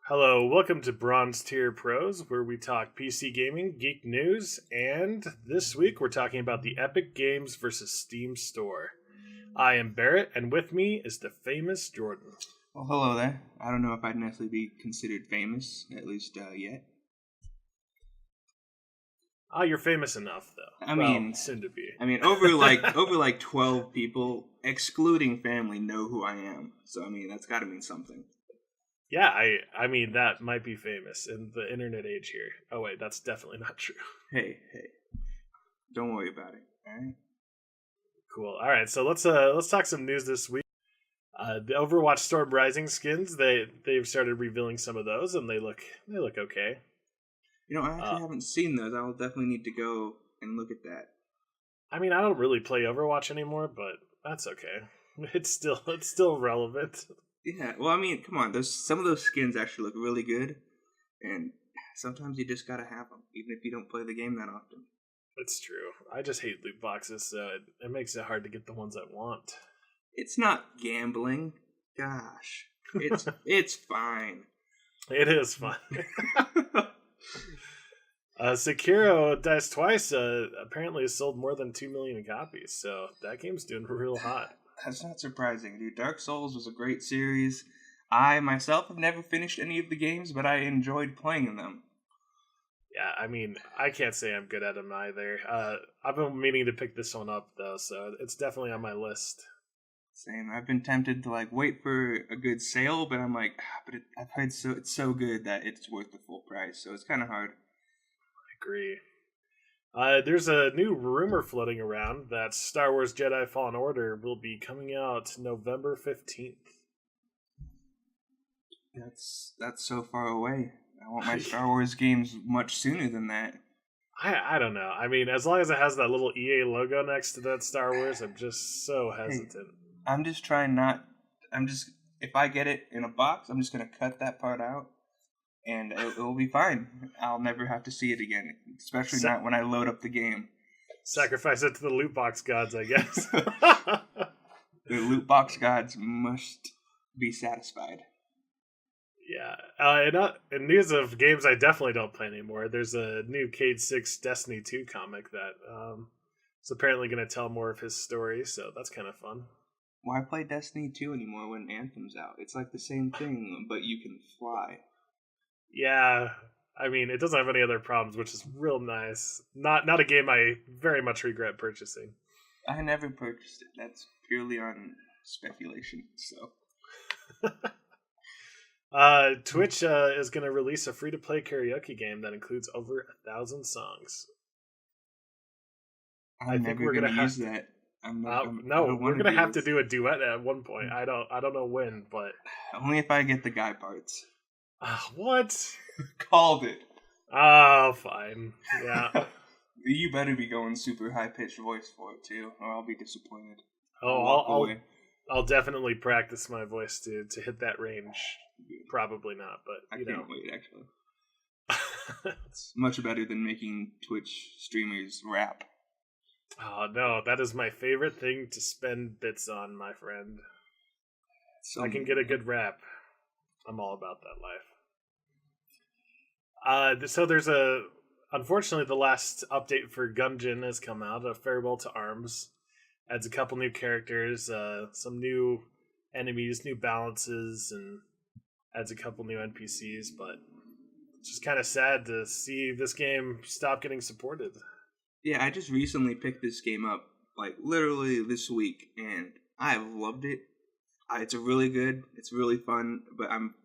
Hello, welcome to Bronze Tier Pros, where we talk PC gaming, geek news, and this week we're talking about the Epic Games versus Steam Store. I am Barrett, and with me is the famous Jordan. Well, hello there. I don't know if I'd necessarily be considered famous, at least yet. You're famous enough, though. Soon to be. over 12 people, excluding family, know who I am. So that's got to mean something. Yeah, I mean that might be famous in the internet age here. Oh wait, that's definitely not true. Hey, don't worry about it. All right. Cool. All right, so let's talk some news this week. The Overwatch Storm Rising skins they've started revealing some of those, and they look okay. I actually haven't seen those. I'll definitely need to go and look at that. I mean, I don't really play Overwatch anymore, but that's okay. It's still relevant. Yeah, well, come on. Some of those skins actually look really good, and sometimes you just gotta have them, even if you don't play the game that often. It's true. I just hate loot boxes, so it makes it hard to get the ones I want. It's not gambling. Gosh, it's fine. It is fun. Sekiro Dice Twice apparently has sold more than 2 million copies, so that game's doing real hot. That's not surprising, dude. Dark Souls was a great series. I myself have never finished any of the games, but I enjoyed playing them. Yeah, I mean, I can't say I'm good at them either. I've been meaning to pick this one up, though, so it's definitely on my list. Same. I've been tempted to wait for a good sale, but I'm I've heard it's so good that it's worth the full price, so it's kind of hard. I agree. There's a new rumor floating around that Star Wars Jedi Fallen Order will be coming out November 15th. That's so far away. I want my Star Wars games much sooner than that. I don't know. I mean, as long as it has that little EA logo next to that Star Wars, I'm just so hesitant. Hey, I'm just trying if I get it in a box, I'm just going to cut that part out. And it'll be fine. I'll never have to see it again, especially not when I load up the game. Sacrifice it to the loot box gods, I guess. The loot box gods must be satisfied. Yeah. In news of games I definitely don't play anymore, there's a new Cade 6 Destiny 2 comic that is apparently going to tell more of his story, so that's kind of fun. Why play Destiny 2 anymore when Anthem's out? It's like the same thing, but you can fly. Yeah, I mean, it doesn't have any other problems, which is real nice. Not a game I very much regret purchasing. I never purchased it. That's purely on speculation, so. Twitch is going to release a free-to-play karaoke game that includes over 1,000 songs. I think we're going to use that. No, we're going to have to do a duet at one point. I don't know when, but only if I get the guy parts. What? Called it. Oh, fine. Yeah. You better be going super high-pitched voice for it, too, or I'll be disappointed. Oh, I'll definitely practice my voice to hit that range. Probably not, but I can't wait, actually. It's much better than making Twitch streamers rap. Oh, no, that is my favorite thing to spend bits on, my friend. I can get a good rap. I'm all about that life. So there's unfortunately, the last update for Gungeon has come out. A Farewell to Arms adds a couple new characters, some new enemies, new balances, and adds a couple new NPCs. But it's just kind of sad to see this game stop getting supported. Yeah, I just recently picked this game up, literally this week, and I've loved it. It's really good. It's really fun, but I'm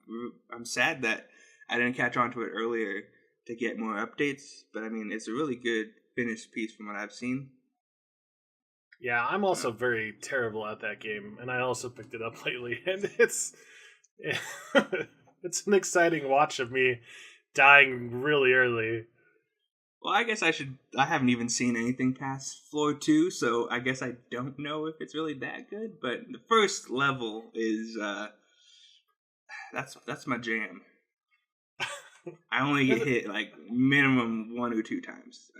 sad that I didn't catch on to it earlier to get more updates. But it's a really good finished piece from what I've seen. Yeah, I'm also very terrible at that game, and I also picked it up lately, and it's an exciting watch of me dying really early. Well, I guess I haven't even seen anything past floor 2, so I guess I don't know if it's really that good, but the first level is, that's my jam. I only get hit, minimum 1 or 2 times,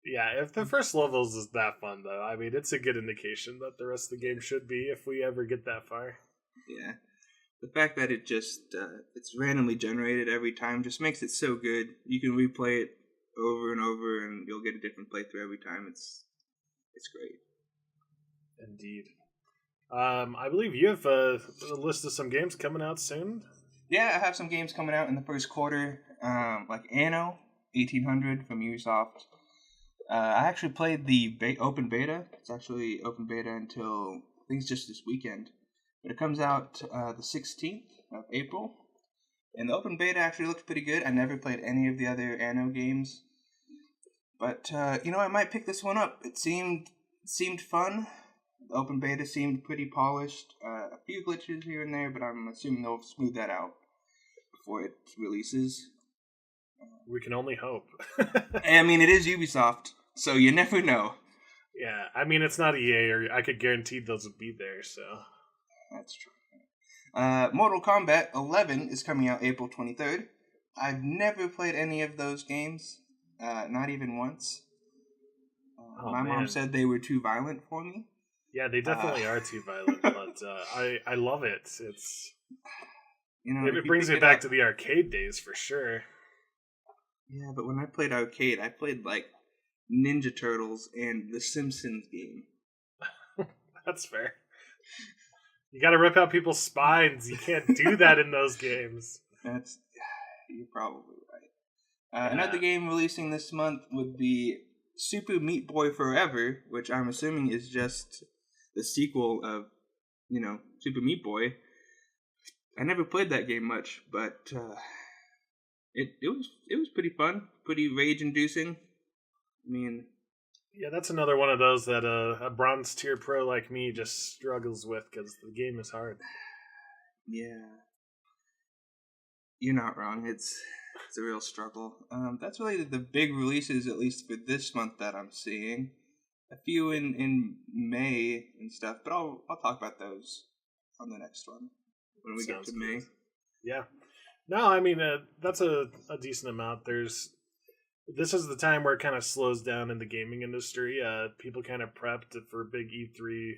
Yeah, if the first levels is that fun, though, it's a good indication that the rest of the game should be if we ever get that far. Yeah. the fact that it's randomly generated every time just makes it so good. You can replay it over and over, and you'll get a different playthrough every time. It's great. Indeed. I believe you have a list of some games coming out soon. Yeah, I have some games coming out in the first quarter, like Anno 1800 from Ubisoft. I actually played the open beta. It's actually open beta until, I think it's just this weekend. But it comes out the 16th of April. And the open beta actually looks pretty good. I never played any of the other Anno games. But, I might pick this one up. It seemed fun. The open beta seemed pretty polished. A few glitches here and there, but I'm assuming they'll smooth that out before it releases. We can only hope. I mean, it is Ubisoft, so you never know. Yeah, I mean, it's not EA, or I could guarantee those would be there, so. That's true. Mortal Kombat 11 is coming out April 23rd. I've never played any of those games, not even once. My mom said they were too violent for me. Yeah, they definitely are too violent, but I love it. It brings me back to the arcade days for sure. Yeah, but when I played arcade, I played like Ninja Turtles and the Simpsons game. That's fair. You gotta rip out people's spines. You can't do that in those games. You're probably right. Another game releasing this month would be Super Meat Boy Forever, which I'm assuming is just the sequel of, Super Meat Boy. I never played that game much, but it was pretty fun, pretty rage-inducing. I mean, yeah, that's another one of those that a bronze tier pro like me just struggles with because the game is hard. Yeah, you're not wrong. It's a real struggle. That's really the big releases, at least for this month, that I'm seeing. A few in May and stuff, but I'll talk about those on the next one when we get to May. Yeah. No, I mean, that's a decent amount. This is the time where it kind of slows down in the gaming industry. People kind of prepped for big E3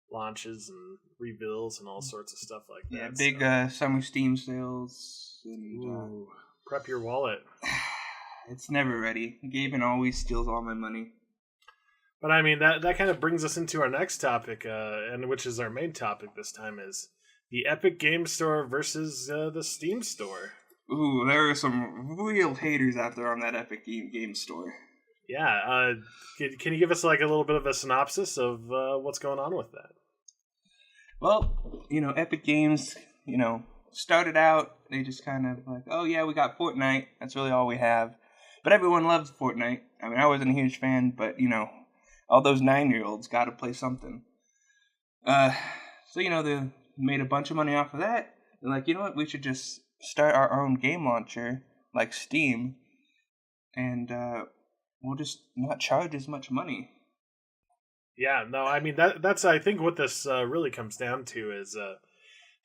launches and reveals and all sorts of stuff like that. Yeah, big summer Steam sales. And, prep your wallet. It's never ready. Gaben always steals all my money. But I mean, that kind of brings us into our next topic, and which is our main topic this time, is the Epic Game Store versus the Steam Store. Ooh, there are some real haters out there on that Epic Game Store. Yeah, can you give us like a little bit of a synopsis of what's going on with that? Well, Epic Games, started out, they just kind of like, oh yeah, we got Fortnite, that's really all we have. But everyone loves Fortnite. I mean, I wasn't a huge fan, but, all those 9-year-olds got to play something. So, they made a bunch of money off of that. They're like, you know what, we should just start our own game launcher, like Steam, and we'll just not charge as much money. Yeah, no, I mean, that's I think what this really comes down to is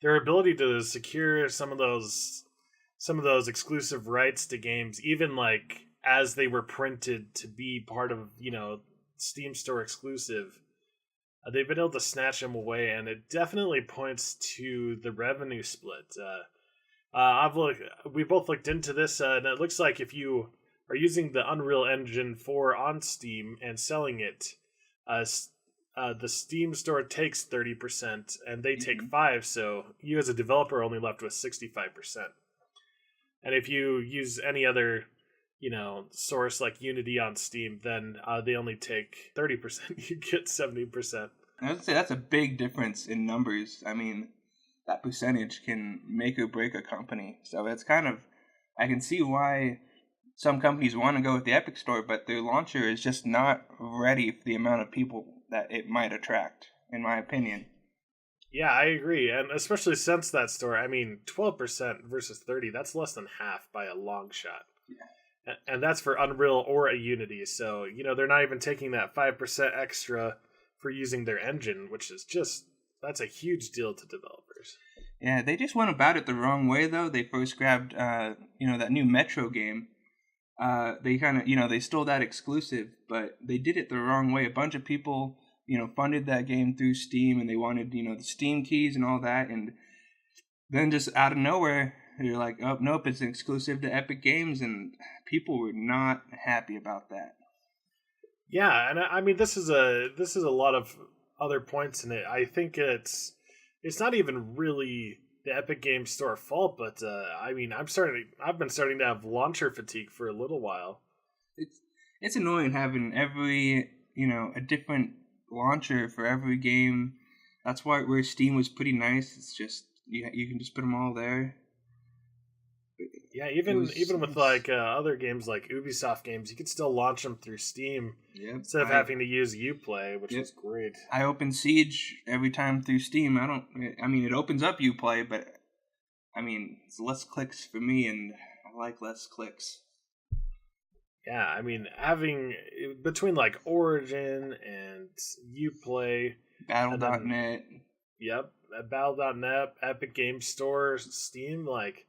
their ability to secure some of those exclusive rights to games, even like as they were printed to be part of, Steam Store exclusive. They've been able to snatch them away, and it definitely points to the revenue split. We both looked into this, and it looks like if you are using the Unreal Engine 4 on Steam and selling it, the Steam Store takes 30%, and they take 5%, so you as a developer are only left with 65%. And if you use any other source like Unity on Steam, then they only take 30%. You get 70%. I would say that's a big difference in numbers. I mean, that percentage can make or break a company. So it's kind of, I can see why some companies want to go with the Epic Store, but their launcher is just not ready for the amount of people that it might attract, in my opinion. Yeah, I agree. And especially since that store, I mean, 12% versus 30%, that's less than half by a long shot. Yeah. And that's for Unreal or a Unity. So, they're not even taking that 5% extra for using their engine, which is that's a huge deal to developers. Yeah, they just went about it the wrong way, though. They first grabbed, that new Metro game. They kind of, they stole that exclusive, but they did it the wrong way. A bunch of people, funded that game through Steam, and they wanted, the Steam keys and all that. And then just out of nowhere, you're like, oh nope, it's exclusive to Epic Games, and people were not happy about that. Yeah, and I mean this is a lot of other points in it. I think it's not even really the Epic Games Store fault, but I mean I've been starting to have launcher fatigue for a little while. It's annoying having every a different launcher for every game. That's why where Steam was pretty nice. It's just you can just put them all there. Yeah, even with like other games like Ubisoft games, you could still launch them through Steam instead of having to use Uplay, which is great. I open Siege every time through Steam. I mean, it opens up Uplay, but I mean, it's less clicks for me, and I like less clicks. Yeah, I mean, having between like Origin and Uplay, Battle.net. Yep, Battle.net, Epic Games Store, Steam, like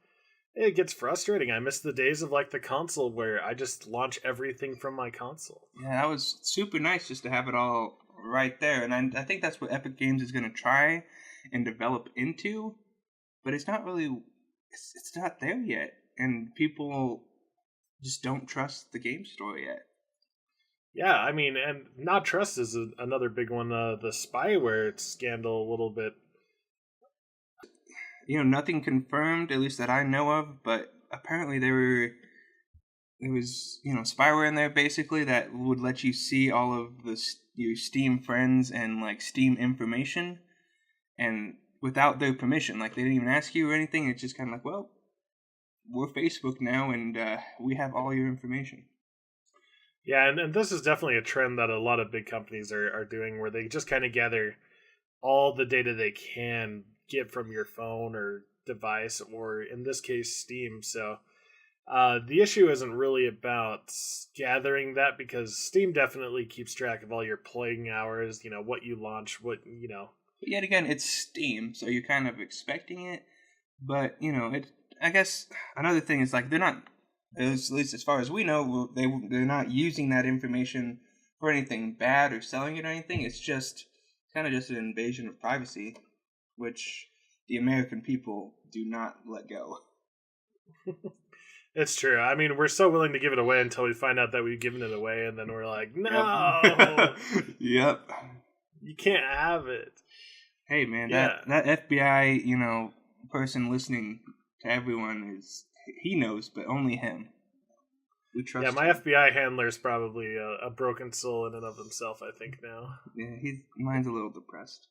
it gets frustrating. I miss the days of like the console where I just launch everything from my console. Yeah, that was super nice just to have it all right there. And I think that's what Epic Games is going to try and develop into. But it's not really, it's not there yet. And people just don't trust the game store yet. Yeah, I mean, and not trust is another big one. The spyware scandal a little bit. Nothing confirmed, at least that I know of, but apparently there was spyware in there basically that would let you see all of your Steam friends and like Steam information, and without their permission. Like they didn't even ask you or anything. It's just kind of like, well, we're Facebook now, and we have all your information. Yeah, and this is definitely a trend that a lot of big companies are doing, where they just kind of gather all the data they can get from your phone or device, or in this case Steam. So the issue isn't really about gathering that, because Steam definitely keeps track of all your playing hours, what you launch, what. But yet again, it's Steam, so you're kind of expecting it. But I guess another thing is like they're not, at least as far as we know, they're not using that information for anything bad or selling it or anything. It's just kind of just an invasion of privacy, which the American people do not let go. It's true. I mean, we're so willing to give it away until we find out that we've given it away, and then we're like, no! Yep. You can't have it. Hey, man, that FBI, person listening to everyone he knows, but only him. We trust my him. FBI handler's probably a broken soul in and of himself, I think, now. Yeah, mine's a little depressed,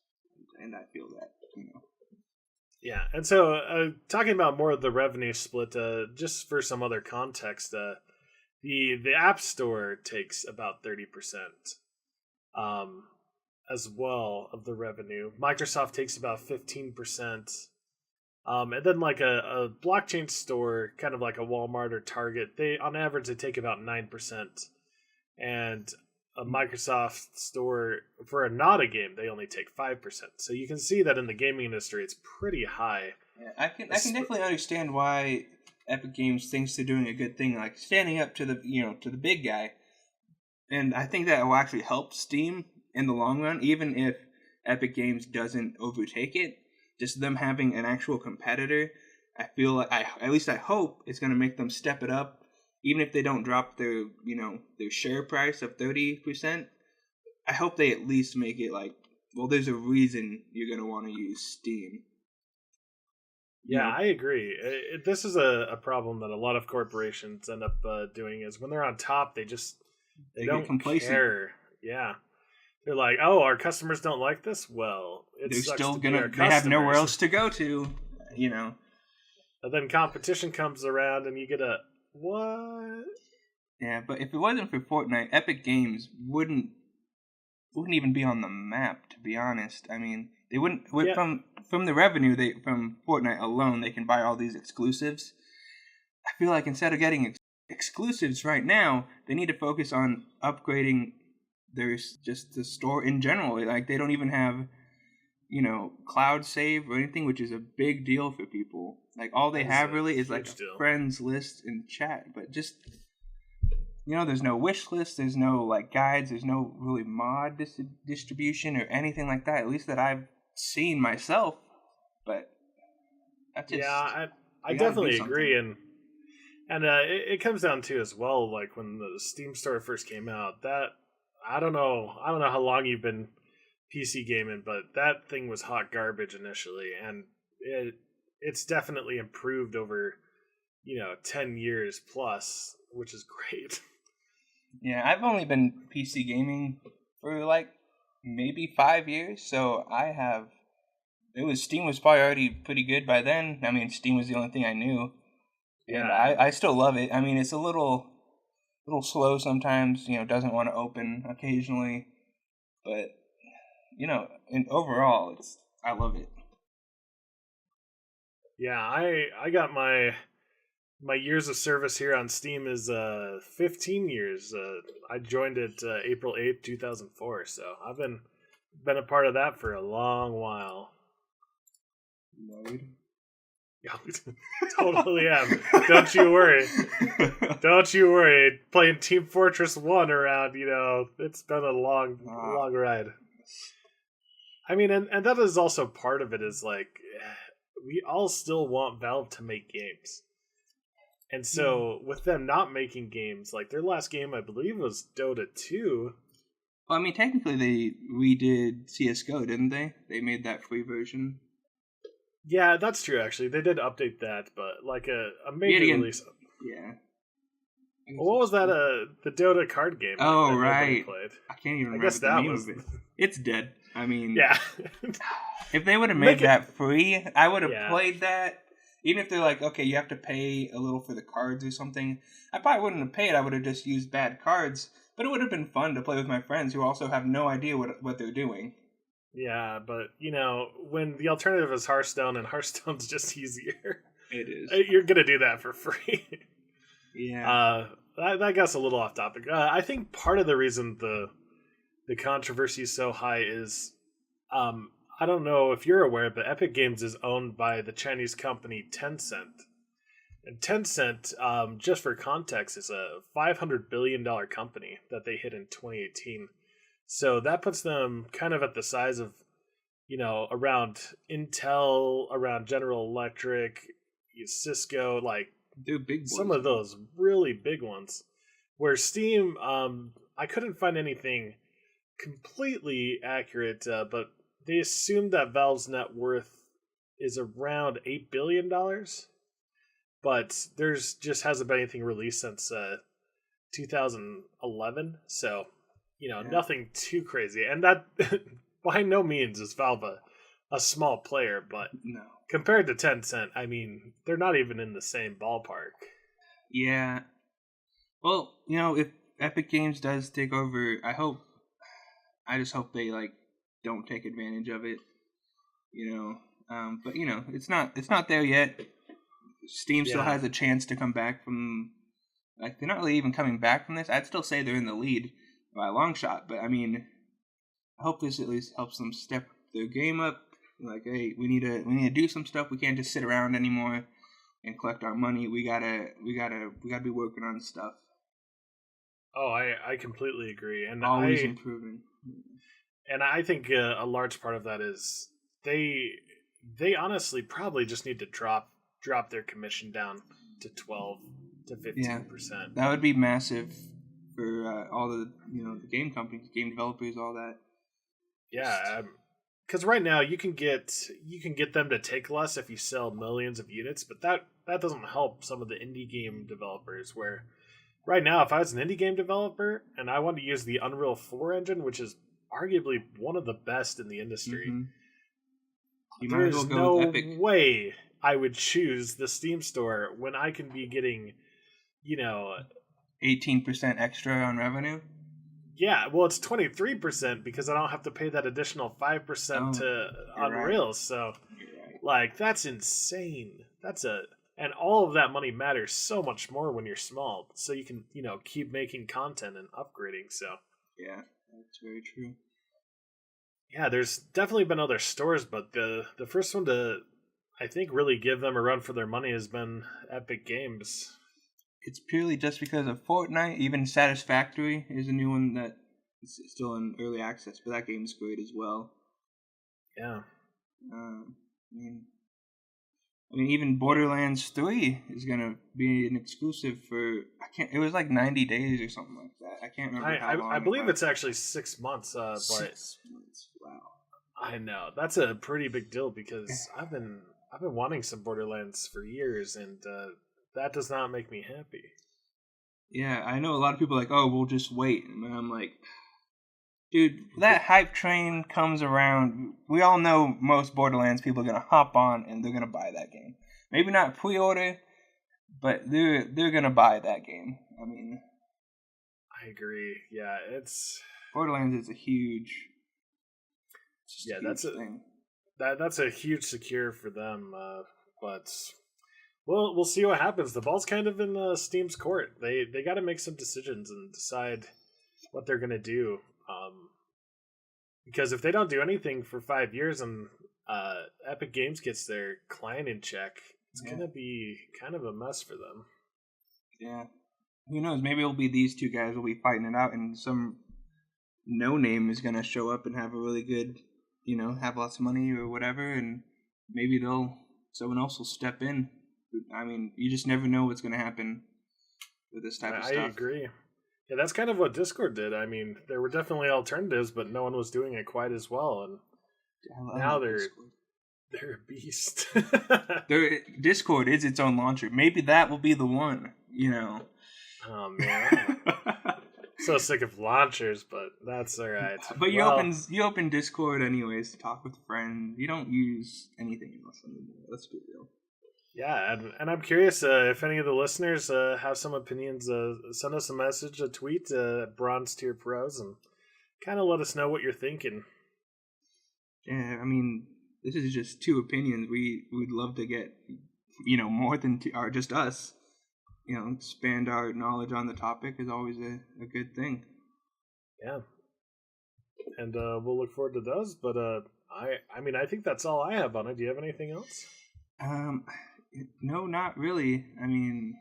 and I feel that, Yeah, and so talking about more of the revenue split, just for some other context, the App Store takes about 30%, as well, of the revenue. Microsoft takes about 15%. And then like a blockchain store, kind of like a Walmart or Target, they on average they take about 9%, and a Microsoft store for not a game they only take 5%. So you can see that in the gaming industry it's pretty high. Yeah, I can definitely understand why Epic Games thinks they're doing a good thing, like standing up to the big guy, and I think that will actually help Steam in the long run, even if Epic Games doesn't overtake it. Just them having an actual competitor, I feel like at least I hope it's going to make them step it up, even if they don't drop their their share price of 30%. I hope they at least make it like, well, there's a reason you're going to want to use Steam. Yeah, I agree. This is a problem that a lot of corporations end up doing, is when they're on top, they don't get complacent. care. Yeah. They're like, oh, our customers don't like this? Well, they're still they have nowhere else to go to, And then competition comes around and you get a, what? Yeah, but if it wasn't for Fortnite, Epic Games wouldn't even be on the map, to be honest. I mean, they wouldn't, from the revenue from Fortnite alone, they can buy all these exclusives. I feel like instead of getting exclusives right now, they need to focus on upgrading there's just the store in general. Like they don't even have, cloud save or anything, which is a big deal for people. Like all they have really is like a friends list and chat, but just there's no wish list, there's no like guides, there's no really mod distribution or anything like that. At least that I've seen myself. But That's Yeah, just I you got to do definitely something. agree, and it comes down to as well, like when the Steam store first came out. That I don't know how long you've been PC gaming, but that thing was hot garbage initially, and it's definitely improved over 10 years plus, which is great. Yeah, I've only been PC gaming for like maybe 5 years, so I have. Steam was probably already pretty good by then. I mean, Steam was the only thing I knew, and Yeah, I still love it. I mean, it's a little slow sometimes. Doesn't want to open occasionally, but and overall, I love it. yeah. I got my years of service here on Steam is 15 years. I joined it April 8th, 2004. So I've been a part of that for a long while. Nerd. Yeah, totally am. Don't you worry. Don't you worry. Playing Team Fortress 1 around, it's been a long ride. I mean, and that is also part of it is like, we all still want Valve to make games. And so with them not making games, like their last game, I believe, was Dota 2. Well, I mean, technically they redid CS:GO, didn't they? They made that free version. Yeah, that's true, actually. They did update that, but like a major release. Yeah. What was that? The Dota card game. Oh, that right. Played. I can't even I remember guess the that name was. of it. It's dead. I mean, Yeah. if they would have Make made that free, I would have Yeah. played that. Even if they're like, okay, you have to pay a little for the cards or something, I probably wouldn't have paid. I would have just used bad cards. But it would have been fun to play with my friends who also have no idea what they're doing. Yeah, but when the alternative is Hearthstone and Hearthstone's just easier, It is. you're gonna do that for free. Yeah. That got us a little off topic. I think part of the reason the controversy is so high is, I don't know if you're aware, but Epic Games is owned by the Chinese company Tencent. And Tencent, just for context, is a $500 billion company that they hit in 2018. So that puts them kind of at the size of, around Intel, around General Electric, Cisco, like They're big boys. some of those really big ones. Where Steam, I couldn't find anything completely accurate, but they assumed that Valve's net worth is around $8 billion. But there's just hasn't been anything released since 2011. So, nothing too crazy. And that, by no means is Valve a small player, but No. compared to Tencent, I mean, they're not even in the same ballpark. Yeah. Well, if Epic Games does take over, I just hope they don't take advantage of it. But it's not there yet. Steam still has a chance to come back from. They're not really even coming back from this. I'd still say they're in the lead by a long shot. But I mean, I hope this at least helps them step their game up. Like, hey, we need to do some stuff. We can't just sit around anymore and collect our money. We gotta be working on stuff. Oh, I completely agree, and Always improving. And I think a large part of that is they honestly probably just need to drop their commission down to 12 to 15%. That would be massive for all the the game companies, game developers, all that. Yeah, because right now you can get them to take less if you sell millions of units, but that doesn't help some of the indie game developers. Where right now, if I was an indie game developer and I wanted to use the Unreal 4 engine, which is arguably one of the best in the industry, there's no way I would choose the Steam store when I can be getting 18% extra on revenue. Yeah, well, it's 23% because I don't have to pay that additional 5% to Unreal. Right. So, that's insane. And all of that money matters so much more when you're small. So you can, keep making content and upgrading. So, yeah, that's very true. Yeah, there's definitely been other stores, but the first one to, I think, really give them a run for their money has been Epic Games. It's purely just because of Fortnite. Even Satisfactory is a new one that is still in early access, but that game's great as well. Yeah. I mean, even Borderlands 3 is gonna be an exclusive for it was like 90 days or something like that. I can't remember how long. I believe it's actually 6 months. But 6 months. Wow. I know that's a pretty big deal because I've been wanting some Borderlands for years, and that does not make me happy. Yeah, I know a lot of people are like, oh, we'll just wait, and I'm like, dude, that hype train comes around. We all know most Borderlands people are gonna hop on and they're gonna buy that game. Maybe not pre-order, but they're gonna buy that game. I mean, I agree. Yeah, it's Borderlands is a huge. That's thing. That's a huge secure for them. But we'll see what happens. The ball's kind of in Steam's court. They got to make some decisions and decide what they're gonna do. Because if they don't do anything for 5 years and Epic Games gets their client in check, it's gonna be kind of a mess for them. Yeah. Who knows? Maybe it'll be these two guys will be fighting it out, and some no name is gonna show up and have a really good, have lots of money or whatever, and maybe someone else will step in. I mean, you just never know what's gonna happen with this type of stuff. I agree. Yeah, that's kind of what Discord did. I mean, there were definitely alternatives, but no one was doing it quite as well. And now they're a beast. Discord is its own launcher. Maybe that will be the one. Oh man, so sick of launchers, but that's all right. But you open Discord anyways to talk with friends. You don't use anything else anymore. Let's be real. Yeah, and I'm curious if any of the listeners have some opinions. Send us a message, a tweet at Bronze Tier Pros, and kind of let us know what you're thinking. Yeah, I mean, this is just two opinions. We'd love to get, more than two, or just us. Expand our knowledge on the topic is always a good thing. Yeah, and we'll look forward to those. But I think that's all I have on it. Do you have anything else? No, not really. I mean,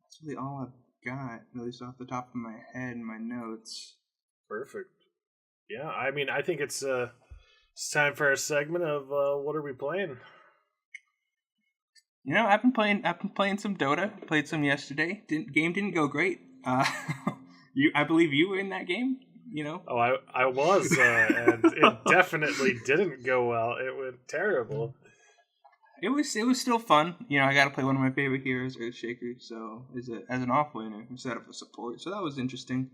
that's really all I've got, at least off the top of my head and my notes. Perfect. Yeah, I mean, I think it's time for our segment of what are we playing? I've been playing some Dota. Played some yesterday. Game didn't go great. I believe you were in that game. Oh, I was, and it definitely didn't go well. It went terrible. It was still fun. I got to play one of my favorite heroes, Earthshaker, so as an offlaner instead of a support. So that was interesting.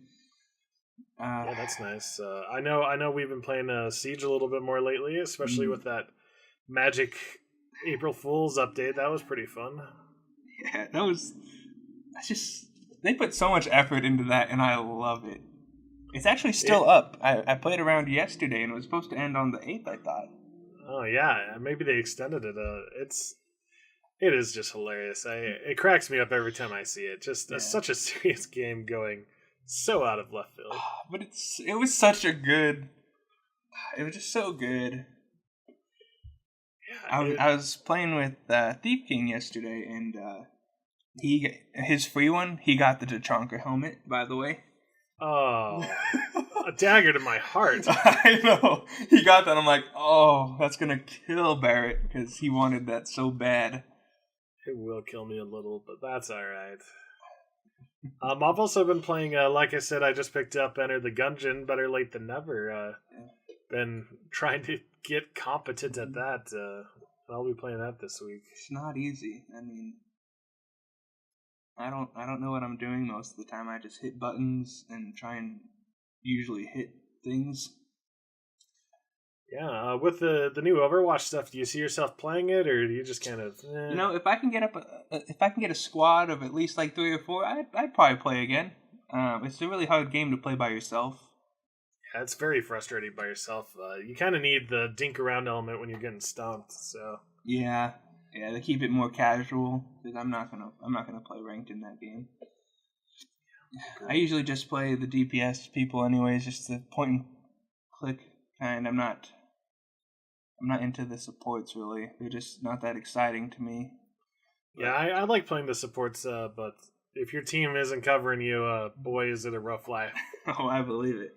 Yeah, that's nice. I know we've been playing Siege a little bit more lately, especially with that Magic April Fool's update. That was pretty fun. Yeah, they put so much effort into that, and I love it. It's actually still up. I played around yesterday, and it was supposed to end on the 8th, I thought. Oh, yeah. Maybe they extended it. It is just hilarious. It cracks me up every time I see it. Just such a serious game going so out of left field. But it was such a good... It was just so good. Yeah, I was playing with Thief King yesterday, and his free one, he got the Tachanka helmet, by the way. Oh, a dagger to my heart. I know. He got that. I'm like, oh, that's going to kill Barrett because he wanted that so bad. It will kill me a little, but that's all right. I've also been playing, like I said, I just picked up Enter the Gungeon, better late than never. Been trying to get competent at that. I'll be playing that this week. It's not easy. I mean... I don't know what I'm doing most of the time. I just hit buttons and try and usually hit things. Yeah, with the new Overwatch stuff, do you see yourself playing it, or do you just kind of? If I can get a squad of at least like 3 or 4, I'd probably play again. It's a really hard game to play by yourself. Yeah, it's very frustrating by yourself. You kind of need the dink around element when you're getting stomped. So yeah. Yeah, they keep it more casual because I'm not gonna play ranked in that game. I usually just play the DPS people, anyways, just the point and click kind. I'm not into the supports really. They're just not that exciting to me. Yeah, I like playing the supports, but if your team isn't covering you, boy, is it a rough life. Oh, I believe it.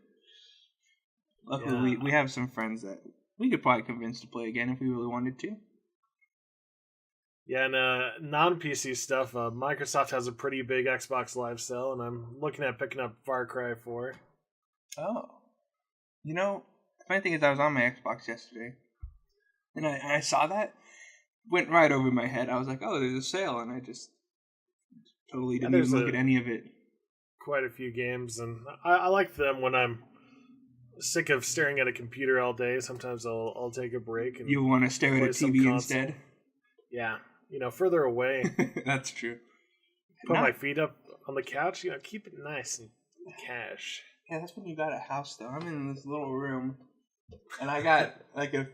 Luckily, we have some friends that we could probably convince to play again if we really wanted to. Yeah, and non-PC stuff, Microsoft has a pretty big Xbox Live sale, and I'm looking at picking up Far Cry 4. Oh. The funny thing is I was on my Xbox yesterday, and I saw that, went right over my head. I was like, oh, there's a sale, and I just totally Yeah, didn't even look at any of it. Quite a few games, and I like them when I'm sick of staring at a computer all day. Sometimes I'll take a break and You want to stare at a play some TV console. instead? Yeah, further away. That's true. Put my feet up on the couch. Keep it nice and cash. Yeah, that's when you got a house, though. I'm in this little room, and I got like a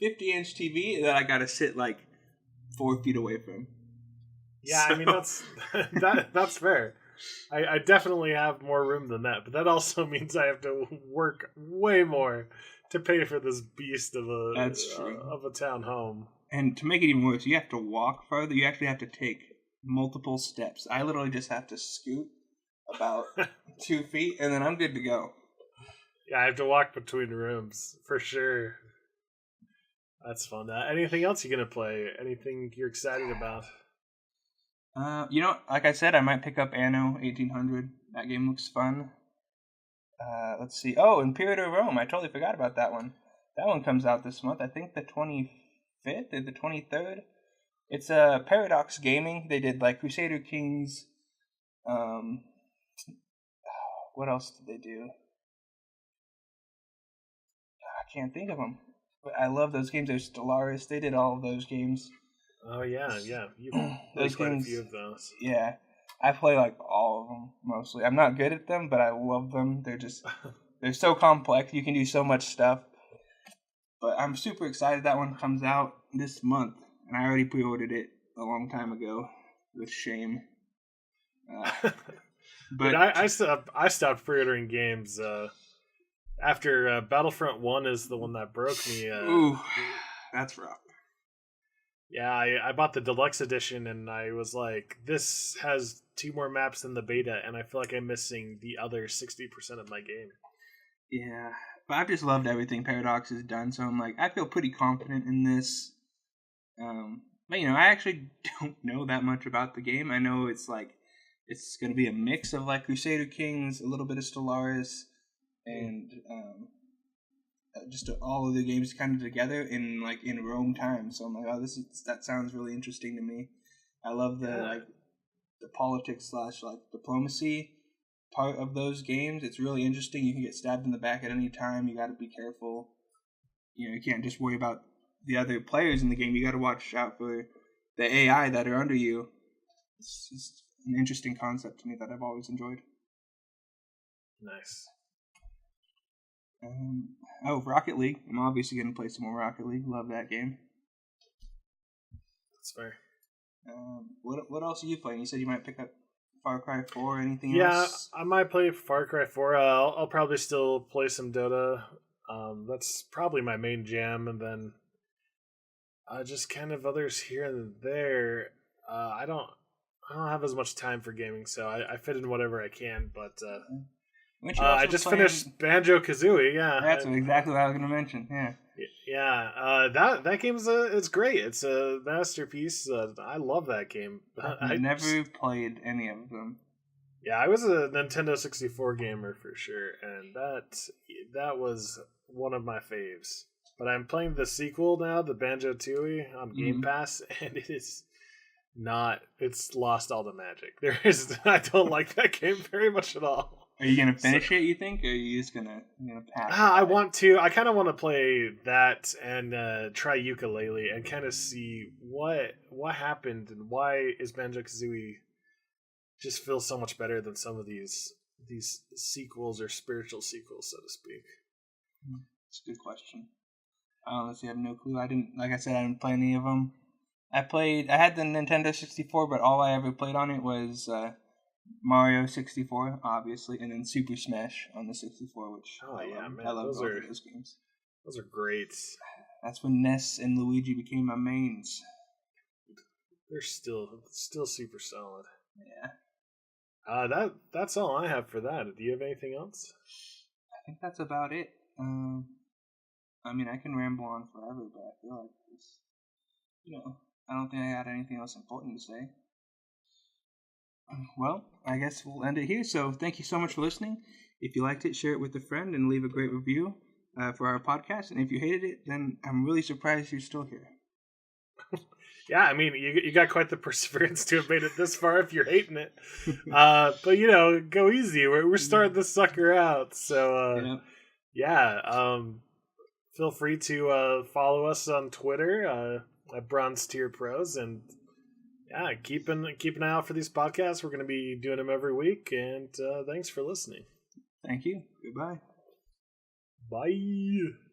50-inch TV that I got to sit like 4 feet away from. Yeah, I mean that's fair. I definitely have more room than that, but that also means I have to work way more to pay for this beast of a town home. And to make it even worse, you have to walk further. You actually have to take multiple steps. I literally just have to scoot about 2 feet, and then I'm good to go. Yeah, I have to walk between rooms for sure. That's fun. Anything else you're gonna play? Anything you're excited about? Like I said, I might pick up Anno 1800. That game looks fun. Let's see. Oh, Imperator Rome. I totally forgot about that one. That one comes out this month. I think the 25th or the 23rd. It's Paradox Gaming. They did like Crusader Kings. What else did they do? I can't think of them. But I love those games. There's Stellaris. They did all of those games. Oh yeah. You've Those played quite games, a few of those. Yeah, I play like all of them mostly. I'm not good at them, but I love them. They're so complex. You can do so much stuff. But I'm super excited that one comes out this month, and I already pre-ordered it a long time ago with shame. But I stopped pre-ordering games after Battlefront 1 is the one that broke me. Ooh, that's rough. Yeah, I bought the deluxe edition, and I was like, this has 2 more maps than the beta, and I feel like I'm missing the other 60% of my game. Yeah, but I've just loved everything Paradox has done, so I'm like, I feel pretty confident in this. But I actually don't know that much about the game. I know it's going to be a mix of like Crusader Kings, a little bit of Stellaris, and just all of the games kind of together in Rome time. So I'm like, oh, that sounds really interesting to me. I love the politics / diplomacy part of those games. It's really interesting. You can get stabbed in the back at any time. You got to be careful. You can't just worry about the other players in the game. You got to watch out for the AI that are under you. It's just an interesting concept to me that I've always enjoyed. Nice. Rocket League. I'm obviously going to play some more Rocket League. Love that game. That's fair. What else are you playing? You said you might pick up Far Cry 4 or anything Yeah, else? I might play Far Cry 4. I'll probably still play some Dota. That's probably my main jam, and then just kind of others here and there. I don't have as much time for gaming, so I fit in whatever I can. But I just finished Banjo-Kazooie. Yeah, that's exactly what I was going to mention. Yeah. Yeah, that game's it's great. It's a masterpiece. I love that game. I've never played any of them. Yeah, I was a Nintendo 64 gamer for sure, and that was one of my faves. But I'm playing the sequel now, the Banjo-Tooie on Game Pass, and it is not. It's lost all the magic. I don't like that game very much at all. Are you gonna finish it? You think, or are you just gonna pass? I want to. I kind of want to play that and try ukulele and kind of see what happened and why is Banjo-Kazooie just feels so much better than some of these sequels or spiritual sequels, so to speak. That's a good question. I honestly have no clue. I didn't play any of them. I had the Nintendo 64, but all I ever played on it was Mario 64, obviously, and then Super Smash on the 64, which man, I love both of those games. Those are great. That's when Ness and Luigi became my mains. They're still super solid. Yeah. That's all I have for that. Do you have anything else? I think that's about it. I can ramble on forever, but I feel like this, I don't think I got anything else important to say. Well, I guess we'll end it here. So thank you so much for listening. If you liked it, share it with a friend and leave a great review for our podcast. And if you hated it, then I'm really surprised you're still here. Yeah, I mean, you got quite the perseverance to have made it this far if you're hating it. But, go easy. We're starting this sucker out. So, feel free to follow us on Twitter at Bronze Tier Pros. And, keep an eye out for these podcasts. We're going to be doing them every week. And thanks for listening. Thank you. Goodbye. Bye.